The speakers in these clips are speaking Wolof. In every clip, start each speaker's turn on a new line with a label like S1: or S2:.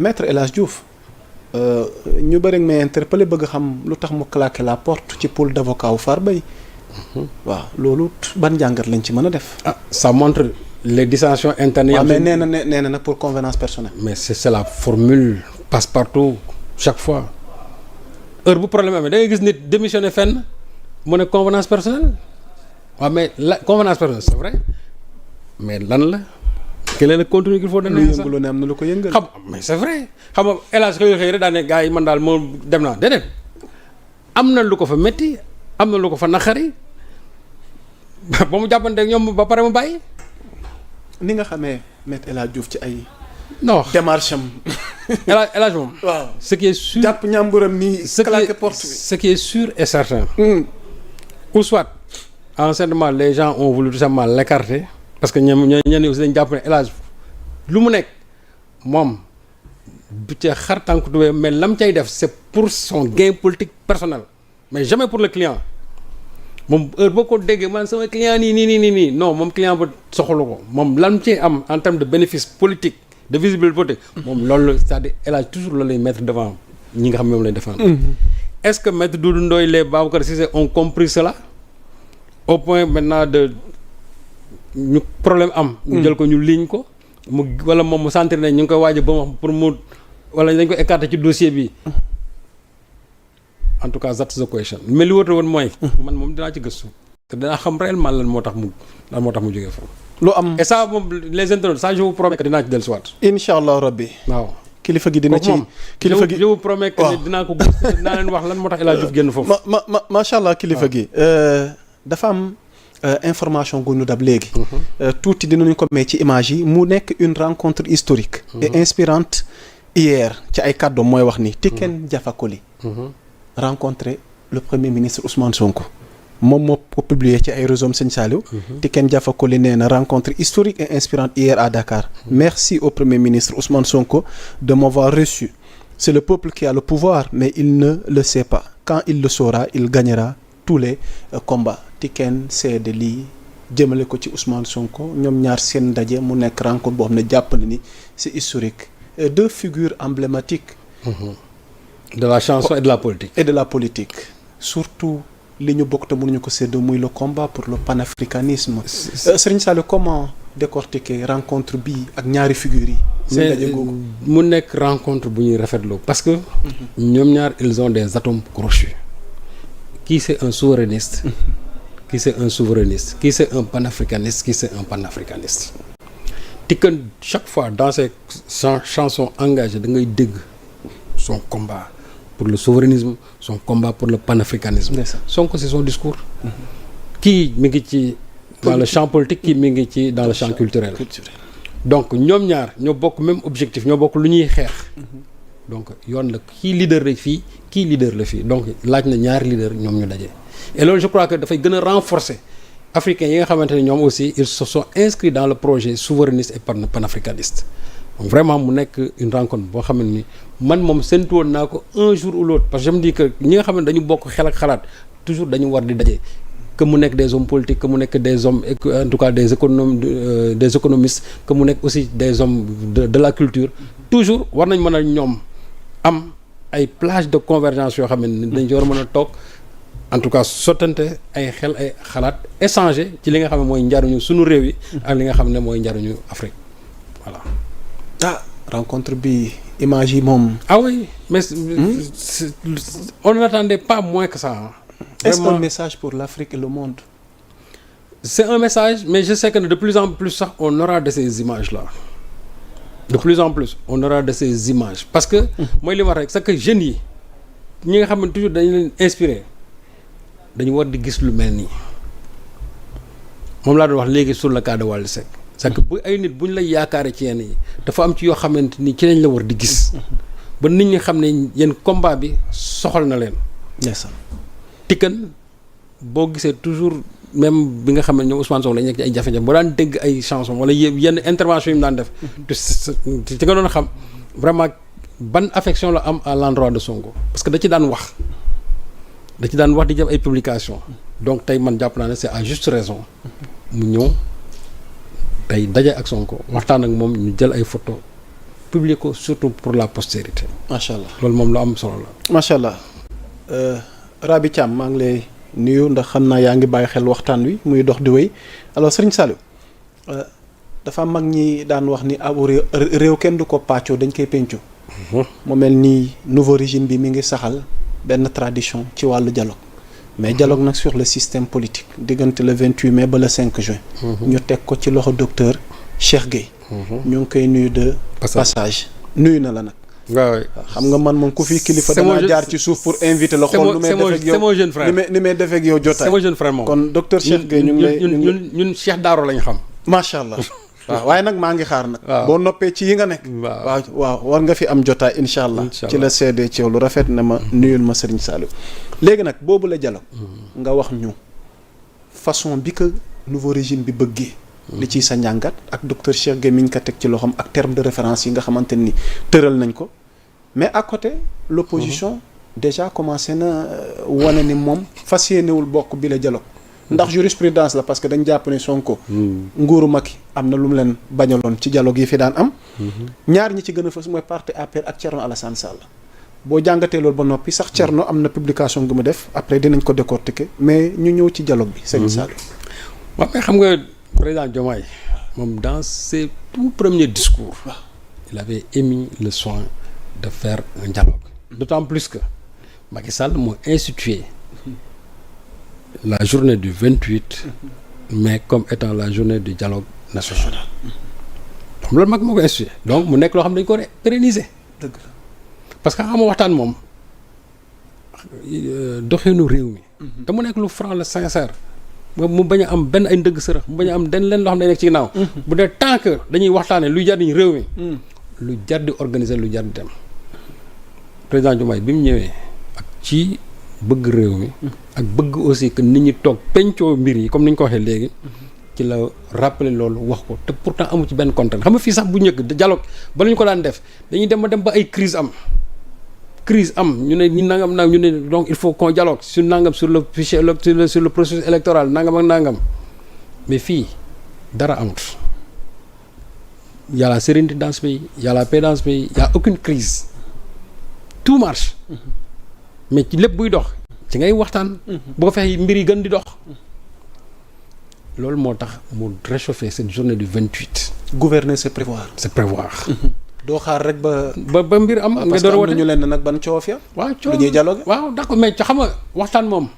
S1: maître El Hadj Diouf ñu bëri may interpellé bëgg xam lu tax mu claqué la porte ci pôle d'avocat wu Farba yi. waaw loolu ban jàngat lañ ci mën a def.
S2: ah ça montre les dissensions internes.
S1: waaw mais nee na nag pour convenance personnelle.
S2: mais c'est la formule passe-partout chaque fois heure bu problème amee da ngay gis nit démissionné fenn mu ne convenance personnelle waaw mais la convenance personnelle c'est vrai mais lan la. quel est le contenu qu'il faut donner
S1: lu yëngu ne am na lu ko yëngal.
S2: xam mais c'est vrai xam nga El Hadj xëy rek daal ne gars yi man daal moom dem naa déedéet am na lu ko fa métti am na lu ko fa naqari ba mu jàppanteeg ñoom ba pare mu bàyyi.
S1: ni nga xamee Maître El Hadj Diouf ci ay.
S2: non
S1: démarche am.
S2: El Hadj moom.
S1: waaw
S2: ce qui est sûr
S1: jàpp ñàmburam nii. claqué porte bi
S2: ce qui est sûr et certain. ou soit anciennement les gens ont voulu tout simplement l'écarter. parce que ñenn aussi dañu jàpp ne El Hadj lu mu nekk moom du ca xar tànk du mais lam cay def c'est pour son gain politique personnel mais jamais pour le client moom heure boo ko déggee man sama client nii non moom client ba soxalu ko moom lam cay am en termes de bénéfice politique de visibilité politique moom loolu c'est-à-dire El Hadj toujours loolu lay mettre devant ñi nga xam ne moom lay défendre. Est-ce que maître Doudou Ndoye les Babacar Cissé ont compris cela au point maintenant de ñu problème am. ñu jël ko ñu ligne ko mu wala moom mu sentir ne ñu ngi koy waaj ba mu pour mu wala dañ ko écarter ci dossier bi en tout cas that's the question mais li wóote woon mooy. man moom dinaa ci gëstu. te dinaa xam réellement lan moo tax mu jógee foofu.
S1: lu am
S2: et ça moom les internautes ça je vous promets que dinaa ci dellusiwaat.
S1: incha allah rabbi.
S2: waaw
S1: kilifa gi dina ci. kilifa gi
S2: je vous promets que dinaa ko gëstu dinaa leen wax lan moo tax El Hadj Diouf génn foofu.
S1: macha allah kilifa gi. dafa am. information gu ñu dab léegi. tuuti dinañu ko may ci image yi mu nekk une rencontre historique. et inspirante hier ci ay kàddoom mooy wax ni Tiken Jah Fakoly rencontré le premier ministre Ousmane Sonko. moom moo ko publié ci ay réseaux Sëñ Saliou. Tiken Jah Fakoly nee na rencontre historique et inspirante hier à Dakar. Merci au premier ministre Ousmane Sonko de m'avoir reçu. C'est le peuple qui a le pouvoir mais il ne le sait pas. Quand il le saura il gagnera tous les combats. Tiken seede lii jëmale ko ci Ousmane Sonko ñoom ñaar seen ndaje mu nekk rencontre boo xam ne jàpp na ni c'est historique. Deux figures emblématiques.
S2: de la chanson et de la politique.
S1: et de la politique surtout li ñu bokk te mënuñu ko séddoo muy le combat pour le panafricanisme. Serigne Saliou comment décortiquer rencontre bii ak ñaari figures yi. seen ndaje googu
S2: mu nekk rencontre bu ñuy rafetlu parce que. ñoom ñaar ils ont des atomes crochus. Qui c'est un souverainiste. Qui c'est un souverainiste. Qui c'est un panafricaniste. Qui c'est un panafricaniste. Tiken chaque fois dans ses chansons engagées da ngay dégg son combat pour le souverainisme son combat pour le panafricanisme. Sonko c'est son discours. kii mi ngi ci dans le champ politique kii mi ngi ci dans le champ culturel. donc ñoom ñaar ñoo bokk même objectif ñoo bokk lu ñuy xeex. donc yoon la kii leader la fii kii leader la fii donc laaj na ñaari leader ñoom ñu daje. et loolu je crois que dafay gën a renforcer africains yi nga xamante ne ñoom aussi ils se sont inscrits dans le projet souverainiste et panafricaniste. donc vraiment mu nekk une rencontre boo xam ne ni man moom séntu woon naa ko un jour ou l'autre parce que je me dis que ñi nga xam ne dañu bokk xel ak xalaat toujours dañu war di daje. que mu nekk des hommes politiques que mu nekk des hommes en tout cas des économistes que mu nekk aussi des hommes de la culture toujours war nañ mën a ñoom am ay plage de convergence yoo xam ne dañ ci war a mën a toog en tout cas sottante ay xel ay xalaat échanger ci li nga xam ne mooy njariñu suñu réew yi ak li nga xam ne mooy njariñu Afrique voilà.
S1: rencontre bi image yi moom.
S2: oui mais on n'attendait pas moins que ça.
S1: Est-ce un message pour l'Afrique et le monde?
S2: C'est un message, mais je sais que de plus en plus ça, on aura de ces images-là. De plus en plus, on aura de ces images. Parce que, moi, je dis c'est que jeunes yi, ñi nga xam ne toujours dañu leen inspiré dañu war di gis lu mel nii moom laa doon wax léegi sur le cas de Wally Seck. c'est que bu ay nit bu ñu lay yaakaaree ci yenn yi dafa am ci yoo xamante ni ci lañ la war di gis. ba nit ñi xam ne yéen combat bi soxal na leen. Tiken boo gisee toujours même bi nga xam ne ñoom Ousmane Sonko dañu nekk ci ay jafe-jafe boo daan dégg ay chansons wala yenn intervention yi mu daan def. te ci nga doon xam vraiment ban affection la am à l'endroit de Sonko parce que da ci daan wax di def ay publications donc tey man jàpp naa ne c'est à juste raison mu ñëw tey daje ak Sonko waxtaan ak moom ñu jël ay photos publier ko surtout pour la postérité.
S1: macha allah
S2: loolu moom lu am solo la.
S1: macha allah Raby Thiam maa ngi lay nuyu ndax xam naa yaa ngi bàyyi xel waxtaan wi muy dox di wéy alors Serigne Saliou dafa mag ñi daan wax ni abu réew kenn du ko pàccoo dañ koy pencoo. mu mel ni nouveau régime bi mi ngi saxal benn tradition ci wàllu dialogue. mais dialogue nag sur le système politique diggante le 28 mai ba le 5 juin. ñu teg ko ci loxo docteur Cheikh Gueye. ñu ngi koy nuyu de passage nuyu na la nag.
S2: waaw
S1: xam nga man moom ku fi kilifa damaa jaar ci suuf pour inviter la xool nu may def ak yow
S2: c'est mon jeune frère
S1: ni may def ak yow jotaay.
S2: c'est mon jeune frère moom
S1: kon docteur Cheikh Gueye ñu ngi lay
S2: ñun Cheikh Daaro lañ xam.
S1: macha allah waaw waaye nag maa ngi xaar nag. boo noppee ci yi nga nekk. waaw war nga fi am jotaay incha allah. ci la seedee ci yow lu rafet na ma nuyul ma Serigne Saliou. léegi nag boobu la dialogue nga wax ñu façon bi que nouveau régime bi bëggee. li ciy sa njàngat ak docteur Cheikh Gueye mi ñu ko teg ci loxoom ak terme de référence yi nga xamante ni tëral nañ ko mais à côté l'opposition déjà commencé na wane ni moom fas yéenewul bokk bi la dialogue ndax jurisprudence la parce que dañ jàpp ne Sonko nguuru Macky am na lu mu leen bañaloon ci dialogue yi fi daan am ñaar ñi ci gën a fës mooy parti APR ak Thierno Alassane Sall boo jàngatee loolu ba noppi sax Thierno am na publication gu mu def après dinañ ko décortiquer mais ñu ñëw ci dialogue bi Serigne Saliou.
S2: waaw mais xam nga président Diomaye moom dans ses tout premiers discours il avait émis le soin de faire un dialogue d'autant plus que Macky Sall moo institué la journée du 28 mai comme étant la journée du dialogue national donc loolu mag moo ko institué donc mu nekk loo xam ne dañu ko pérenniser
S1: dëgg la
S2: parce que xam nga waxtaan moom doxinu réew mi te mu nekk lu franc la sincère mu bañ a am benn ay ndëgg sërëx mu bañ a am den leen loo xam ne nekk ci ginnaaw bu dee tant que dañuy waxtaane lu jariñ réew mi lu jar di organiser lu jar di dem président Diomaye bi mu ñëwee ak ci bëgg réew mi ak bëgg aussi que nit ñi toog pencoo mbir yi comme ni ñu ko waxee léegi ci la rappeler loolu wax ko te pourtant amu ci benn contrainte xam nga fii sax bu njëkk dialogue ba ñu ko daan def dañuy dem ba ay crise am ñu ne ñi nangam ñu ne donc il faut qu'on dialogue sur nangam sur le fichier sur le processus électoral nangam ak nangam mais fii dara amut y a la sérénité dans ce pays y a la paix dans ce pays y a aucune crise tout marche mais ci lépp buy dox ci ngay waxtaan boo fexe mbir yi gën di dox loolu moo tax mu réchauffer cette journée du 28.
S1: gouverner c'est prévoir. doo xaar rek ba
S2: mbir am. nga door a woote
S1: parce que am na ñu leen nag ban coof ya.
S2: waaw coof
S1: lu ñuy dialogue.
S2: waaw d'accord mais xam nga waxtaan moom.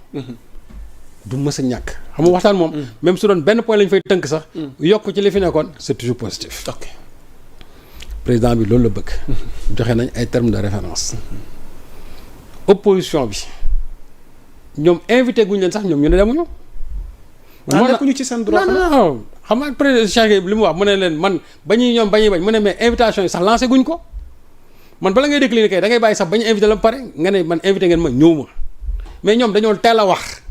S2: du mës a ñàkk. xam nga waxtaan moom. même su doon benn point lañ fay tënk sax. yokk ci li fi nekkoon c'est toujours positif.
S1: ok
S2: président bi loolu la bëgg. joxe nañ ay termes de référence. opposition bi ñoom invité guñ leen sax ñoom ñu ne demuñu.
S1: moo nekkuñu ci seen droit.
S2: non xam nga président Cheikh li mu wax mu ne leen man bañ mu ne mais invitation yi sax lancé guñ ko man bala ngay décliner kay da ngay bàyyi sax bañ invité la ba pare nga ne man invité ngeen ma ñëw ma mais ñoom dañoo teel a wax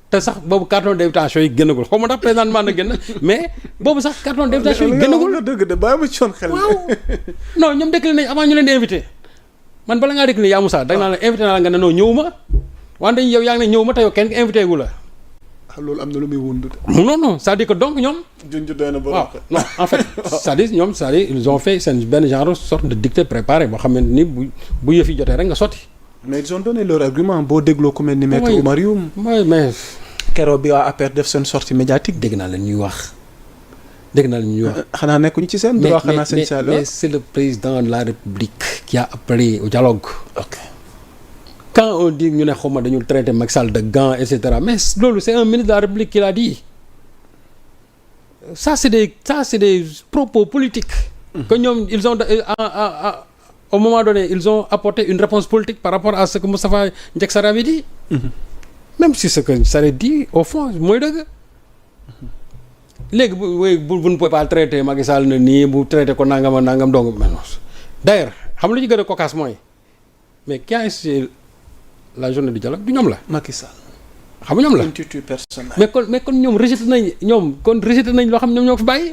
S2: te sax boobu carton d'invitation yi génnagul xaw ma ndax présentement na génn mais boobu sax carton d'invitation yi génnagul.
S1: dëgg de bàyyi ma ci woon xel.
S2: waaw non ñoom décliné nañ avant ñu leen di invité man bala ngaa décliné yaa Moussa da nga naan la invité naa la nga ne non ñëw ma wante yow yaa ngi ne ñëw ma te yow kenn invité gu la.
S1: loolu am na lu muy wund.
S2: non c'est-à-dire que donc ñoom.
S1: junj doy na ba.
S2: waaw non en fait c'est-à-dire ñoom c'est-à-dire ils ont fait seen benn genre sorte de dictée préparée boo xamante ni bu yëf yi jotee rek nga sotti.
S1: mais ils ont donné leur argument boo dégloo ku mel ni maître Oumar Youm.
S2: mooy mais.
S1: keroog bi waa APR def seen sortie médiatique.
S2: dégg naa leen ñuy wax.
S1: xanaa nekkuñu ci seen droit xanaa seen saa
S2: mais c'est le président de la République qui a appelé au dialogue.
S1: ok.
S2: quand on dit ñu ne xaw ma dañu traité Macky Sall de gants et cetera mais loolu c'est un ministre de la République qui l'a dit ça c'est des propos politiques. que ñoom ils ont au moment donné ils ont apporté une réponse politique par rapport à ce que Moustapha Ndiack Sarr avait dit. même si ce que Sarr dit au fond mooy dëgg. léegi bu ne pouvez pas traiter Macky Sall ne nii bu traité ko nangam ak nangam donc d'ailleurs xam lu ci gën a cocasse mooy mais qui a institué la journée du dialogue du ñoom la.
S1: Macky Sall.
S2: xam nga ñoom la
S1: institut personnel.
S2: mais kon ñoom rejeté nañ loo xam ñoom ñoo ko fi bàyyi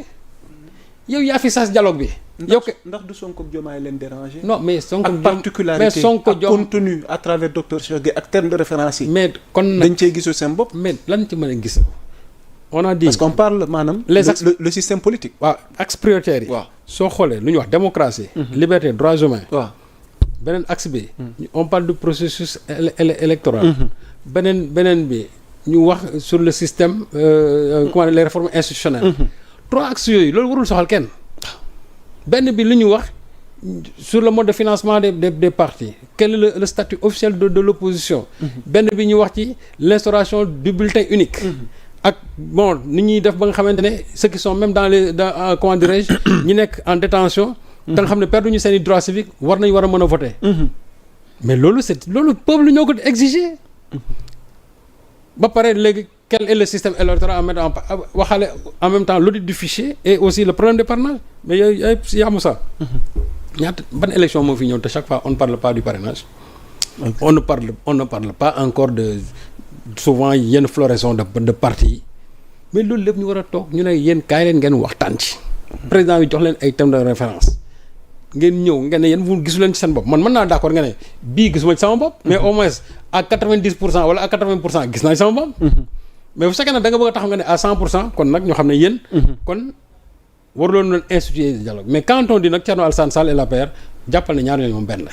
S2: yow yaa fi sas dialogue bi. yow
S1: ndax du Sonko ak Diomaye leen déranger.
S2: non mais Sonko
S1: ak particularité
S2: mais Sonko
S1: ak contenu à travers docteur Cheikh Gueye ak terme de référence yi.
S2: mais kon
S1: dañ cey gisul seen bopp.
S2: mais lan ci mën a gis on a dit
S1: parce qu'on parle maanaam. le système politique.
S2: waaw axe prioritaire yi.
S1: waaw
S2: soo xoolee lu ñuy wax démocratie. liberté droits humains.
S1: waaw
S2: beneen axe bi. on parle du processus électoral. beneen bi ñu wax sur le système comment les réformes institutionnelles. 3 axes yooyu loolu warul soxal kenn. benn bi lu ñu wax sur le mode de financement des partis quel est le statut officiel de l'opposition. benn bi ñu wax ci l'instauration du bulletin unique. ak bon ni ñuy def ba nga xamante ne ceux qui sont même dans comment dirais-je ñi nekk en détention te nga xam ne perdu ñu seen i droits civiques war a mën a voter. mais loolu peuple ñoo ko exiger. ba pare léegi quel est le système électoral à mettre en waxaale en même temps l'audit du fichier et aussi le problème de parrainage mais yooyu yaamu ça. ñaata ban élection moo fi ñëw te chaque fois on ne parle pas du parrainage. on ne parle pas encore de souvent yenn floraison de parti yi mais loolu lépp ñu war a toog ñu ne yéen kaay leen ngeen waxtaan ci. président bi jox leen ay thèmes de référence ngeen ñëw ngeen ne yéen fu gisu leen ci seen bopp man mën naa d'accord nga ne bii gisuma ci sama bopp. mais au moins à 90% wala à 80% gis naa ci sama bopp. mais bu fekkee ne da nga bëgg a taxaw nga ne à 100% kon nag ñoo xam ne yéen. kon waruloon leen instituer dialogue mais quand on dit nag Thierno Alassane Sall et l'APR jàppal ne ñaar ñooñu moom benn la.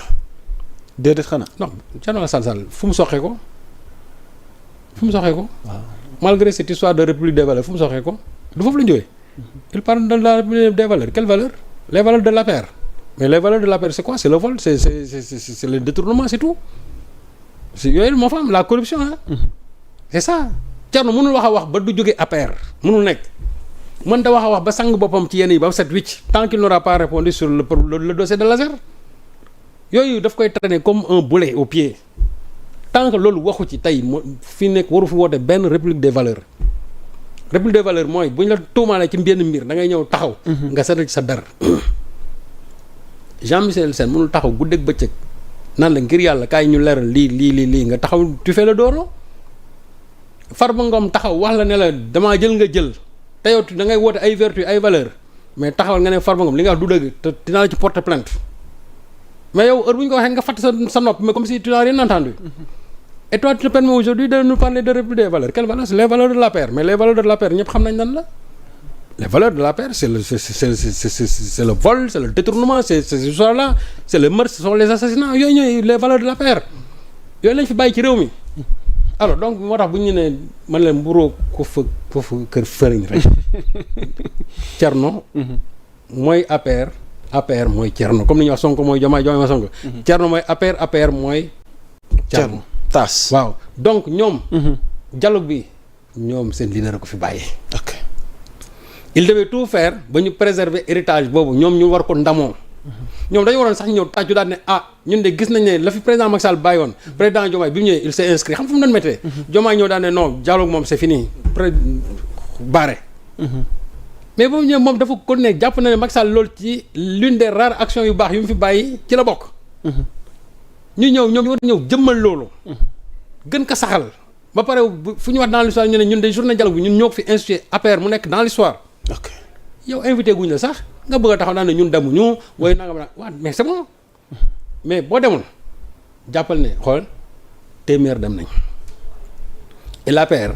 S1: déedéet xanaa.
S2: non Thierno Alassane Sall fu mu soxee ko. waaw malgré cette histoire de république des valeurs fu mu soxee ko du foofu la ñu jógee. il parle de la république des valeurs quelles valeurs les valeurs de l'APR mais les valeurs de l'APR c'est quoi c'est le vol c'est le détournement c'est tout c'est yooyu moo fa am la corruption c'est ça Thierno mënul wax a wax ba du jógee APR mënul nekk mën ta wax a wax ba sang boppam ci yenn yi ba set wicc tant qu'il n'aura pas répondu sur le dossier de l'ASER yooyu daf koy traîner comme un boulet au pied tant que loolu waxu ci tey fi nekk waru fi woote benn république des valeurs mooy bu ñu la tuumaalee ci benn mbir da ngay ñëw taxaw. nga seetal ci sa dara. Jean-Michel Sène mënul taxaw guddeeg bëccëg naan la ngir yàlla kaay ñu leeral lii nga taxaw tu fais le dooro Farba Ngom taxaw wax la ne la damaa jël nga jël te yow da ngay woote ay vertu ay valeur mais taxawal nga ne Farba Ngom li nga wax du dëgg te dinaa la ci porter plainte mais yow heure bu ñu ko waxee nga fàtte sa nopp mais comme si tu n'as rien entendu. Et toi, tu te permets aujourd'hui de nous parler de république des valeurs. Quelles valeurs? C'est les valeurs de l'APR. Mais les valeurs de l'APR, ñëpp xam nañ lan la. Les valeurs de l'APR, c'est le vol, c'est le détournement, c'est ces histoires-là, c'est le meurtre, ce sont les assassinats. Yooyu ñooy les valeurs de l'APR. Yooyu lañ fi bàyyi ci réew mi. Alors donc moo tax bu ñu ne man leen mburoo ko fa kër fëriñ rek. Thierno. mooy APR mooy Thierno comme ni ñuy wax Sonko mooy Diomaye mooy Sonko. Thierno mooy APR mooy Thierno. tas waaw donc ñoom. dialogue bi ñoom seen leader ko fi bàyyee.
S1: ok
S2: il devait tout faire ba ñu préserver héritage boobu ñoom ñu war ko ndamoo. ñoom dañu waroon sax ñëw tàccu daal ne ñun de gis nañ ne la fi président Macky Sall bàyyi woon président Diomaye bi mu ñëwee il s'est inscrit xam fu mu doon méttee. Diomaye ñëw daal ne non dialogue moom c'est fini barré. mais boobu ñëw moom dafa ko ne jàpp na ne Macky Sall loolu ci l'une des rares actions yu baax yu mu fi bàyyi ci la bokk. ñu ñëw ñoom war ñëw jëmmal loolu. gën ko saxal ba pare fu ñu wax dans l'histoire ñu ne ñun de journée dialogue bi ñun ñoo ko fi institué APR mu nekk dans l'histoire.
S1: ok
S2: yow invité guñ la sax nga bëgg a taxaw naan ne ñun demuñu waaye nangam naa waaw mais c'est bon mais boo demoon jàppal ne xool téeméer dem nañ et l'APR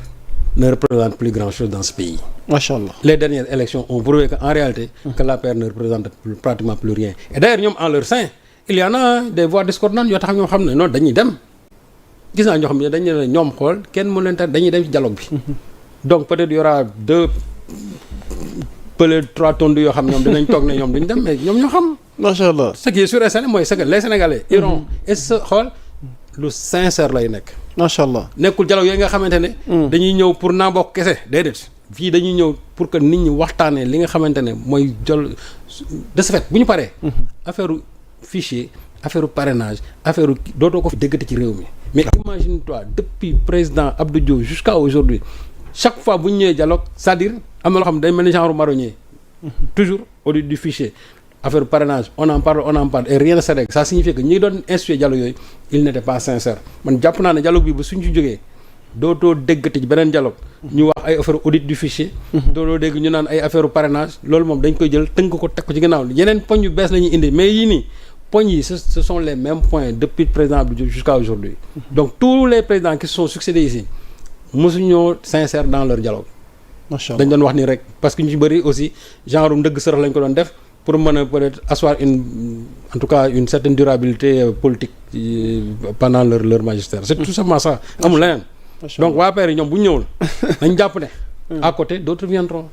S2: ne représente plus grand chose dans ce pays.
S1: macha allah
S2: les dernières élections ont prouvé que en réalité. que l'APR ne représente pratiquement plus rien et d'ailleurs ñoom en leur sein il y en a des voix discordantes yoo tax ñoo xam ne noonu dañuy dem. gis naa ñoo xam ne dañu ne ñoom xool kenn mënu leen tax dañuy dem ci dialogue bi donc peut-être y aura 3 tondus yoo xam ñoom dinañ toog ne ñoom duñ dem mais ñoom ñoo xam.
S1: macha allah
S2: ce qui est sûr et certain mooy que les Sénégalais iront et ce xool lu sincère lay nekk.
S1: macha allah
S2: nekkul dialogue yooyu nga xamante ne. dañuy ñëw pour naa bokk kese déedéet. fii dañuy ñëw pour que nit ñi waxtaanee li nga xamante ne mooy jël de ce fait bu ñu paree. affaire fichier affaire parrainage affaire dootoo ko fi déggati ci réew mi. mais imagine-toi depuis président Abdou Diouf jusqu'à aujourd'hui chaque fois bu ñu ñëwee dialogue c'est-à-dire am na loo xam ne day mel ni genre marronnier. toujours au lieu du fichier affaire parrainage on en parle et rien ne se règle ça signifie que ñi doon instituer dialogue yooyu il n'était pas sincère man jàpp naa ne dialogue bi ba suñ ci jógee dootoo déggati ci beneen dialogue ñu wax ay affaire audit du fichier. dootoo dégg ñu naan ay affaire parrainage loolu moom dañ koy jël tënk ko teg ko ci gannaaw yeneen poñ yu bees la ñuy indi mais yii nii poñ yi ce sont les mêmes points depuis le président Abdou Diouf jusqu'à aujourd'hui donc tous les présidents qui se sont succédés ici mosuñoo sincères dans leur dialogue
S1: macha allah
S2: dañ doon wax nii rek parce que ñu ci bëri aussi genre ndëgg sërëx lañ ko doon def pour mën a peut-être asseoir en tout cas une certaine durabilité politique pendant leur magistère c'est tout simplement ça amul leneen donc waa APR yi ñoom bu ñu ñëwul nañ jàpp ne à côté d'autres viendront